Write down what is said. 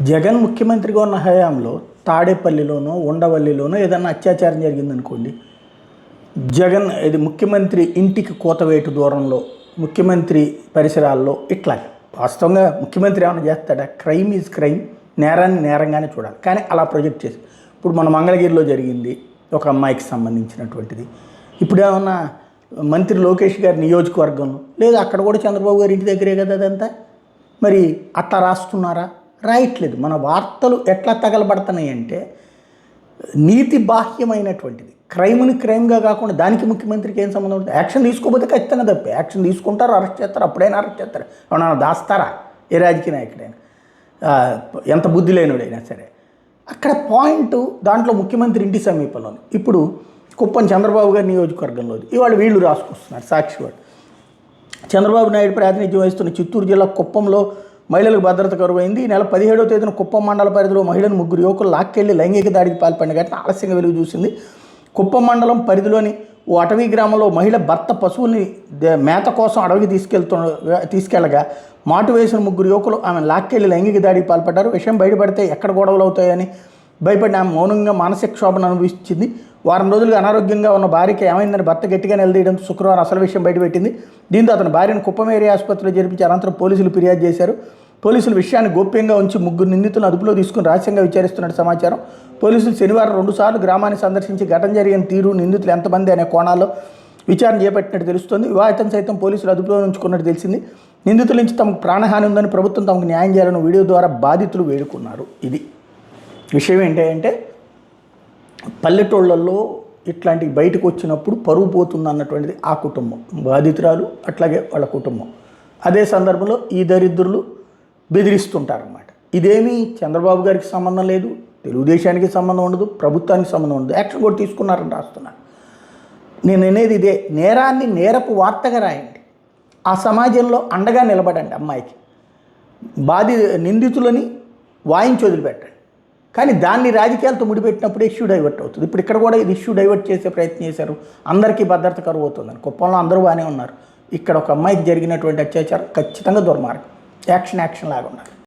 జగన్ ముఖ్యమంత్రిగా ఉన్న హయాంలో తాడేపల్లిలోనో ఉండవల్లిలోనో ఏదన్నా అత్యాచారం జరిగిందనుకోండి, జగన్ ఇది ముఖ్యమంత్రి ఇంటికి కూతవేటు దూరంలో ముఖ్యమంత్రి పరిసరాల్లో ఇట్లా వాస్తవంగా ముఖ్యమంత్రి ఏమైనా చేస్తాడా? క్రైమ్ ఈజ్ క్రైమ్, నేరాన్ని నేరంగానే చూడాలి. కానీ అలా ప్రొజెక్ట్ చేసి ఇప్పుడు మన మంగళగిరిలో జరిగింది ఒక అమ్మాయికి సంబంధించినటువంటిది. ఇప్పుడు ఏమన్నా మంత్రి లోకేష్ గారి నియోజకవర్గంలో లేదు, అక్కడ కూడా చంద్రబాబు గారి ఇంటి దగ్గరే కదా అదంతా. మరి అట్లా రాస్తున్నారా? రాయట్లేదు. మన వార్తలు ఎట్లా తగలబడుతున్నాయి అంటే నీతి బాహ్యమైనటువంటిది. క్రైమ్ని క్రైమ్గా కాకుండా దానికి ముఖ్యమంత్రికి ఏం సంబంధం ఉంటుంది? యాక్షన్ తీసుకోకపోతే ఖచ్చితంగా తప్పే. యాక్షన్ తీసుకుంటారు, అరెస్ట్ చేస్తారు, అప్పుడైనా అరెస్ట్ చేస్తారు. ఏమన్నా దాస్తారా? ఏ రాజకీయ నాయకుడైనా, ఎంత బుద్ధి లేనుడైనా సరే. అక్కడ పాయింట్ దాంట్లో ముఖ్యమంత్రి ఇంటి సమీపంలో ఇప్పుడు కుప్పం చంద్రబాబు గారి నియోజకవర్గంలో ఇవాళ వీళ్ళు రాసుకొస్తున్నారు సాక్షి వాళ్ళు. చంద్రబాబు నాయుడు ప్రాతినిధ్యం వహిస్తున్న చిత్తూరు జిల్లా కుప్పంలో మహిళలకు భద్రత కరువైంది. ఈ నెల 17వ తేదీన కుప్పం మండల పరిధిలో మహిళను ముగ్గురు యువకులు లాక్కెళ్లి లైంగిక దాడికి పాల్పడిన ఘటన ఆలస్యంగా వెలుగు చూసింది. కుప్పం మండలం పరిధిలోని ఓ అటవీ గ్రామంలో మహిళ భర్త పశువుల్ని మేత కోసం అడవికి తీసుకెళ్లగా మాటు వేసిన ముగ్గురు యువకులు ఆమె లాక్కెళ్లి లైంగిక దాడికి పాల్పడ్డారు. విషయం బయటపడితే ఎక్కడ గొడవలు అవుతాయని భయపడిన ఆమె మౌనంగా మానసిక క్షోభను అనుభవించింది. వారం రోజులుగా అనారోగ్యంగా ఉన్న భార్యకి ఏమైందని భర్త గట్టిగా నిలదీయడంతో శుక్రవారం అసలు విషయం బయటపెట్టింది. దీంతో అతని భార్యను కుప్పం ఏరియా ఆసుపత్రిలో జరిపించి అనంతరం పోలీసులు ఫిర్యాదు చేశారు. పోలీసులు విషయాన్ని గోప్యంగా ఉంచి ముగ్గురు నిందితులను అదుపులో తీసుకుని రహస్యంగా విచారిస్తున్నట్టు సమాచారం. పోలీసులు శనివారం 2 సార్లు గ్రామాన్ని సందర్శించి ఘటన జరిగిన తీరు, నిందితులు ఎంతమంది అనే కోణాల్లో విచారణ చేపట్టినట్టు తెలుస్తోంది. వివాహితం సైతం పోలీసులు అదుపులో ఉంచుకున్నట్టు తెలిసింది. నిందితుల నుంచి తమకు ప్రాణహాని ఉందని ప్రభుత్వం తమకు న్యాయం చేయాలని వీడియో ద్వారా బాధితులు వేడుకున్నారు. ఇది విషయం ఏంటంటే పల్లెటూళ్ళల్లో ఇట్లాంటివి బయటకు వచ్చినప్పుడు పరువు పోతుంది అన్నటువంటిది ఆ కుటుంబం, బాధితురాలు అట్లాగే వాళ్ళ కుటుంబం. అదే సందర్భంలో ఈ దరిద్రులు బెదిరిస్తుంటారన్నమాట. ఇదేమీ చంద్రబాబు గారికి సంబంధం లేదు, తెలుగుదేశానికి సంబంధం ఉండదు, ప్రభుత్వానికి సంబంధం ఉండదు. యాక్షన్ కూడా తీసుకున్నారని రాస్తున్నాను. నేను అనేది ఇదే, నేరాన్ని నేరపు వార్తగా రాయండి, ఆ సమాజంలో అండగా నిలబడండి. అమ్మాయికి నిందితులని వాయించి వదిలిపెట్టండి. కానీ దాన్ని రాజకీయాలతో ముడిపెట్టినప్పుడు ఇష్యూ డైవర్ట్ అవుతుంది. ఇప్పుడు ఇక్కడ కూడా ఇది ఇష్యూ డైవర్ట్ చేసే ప్రయత్నం చేశారు. అందరికీ భద్రత కరువు అవుతుందని. కుప్పంలో అందరూ బాగానే ఉన్నారు. ఇక్కడ ఒక అమ్మాయికి జరిగినటువంటి అత్యాచారం ఖచ్చితంగా దుర్మార్గం. యాక్షన్ లాగా ఉన్నారు.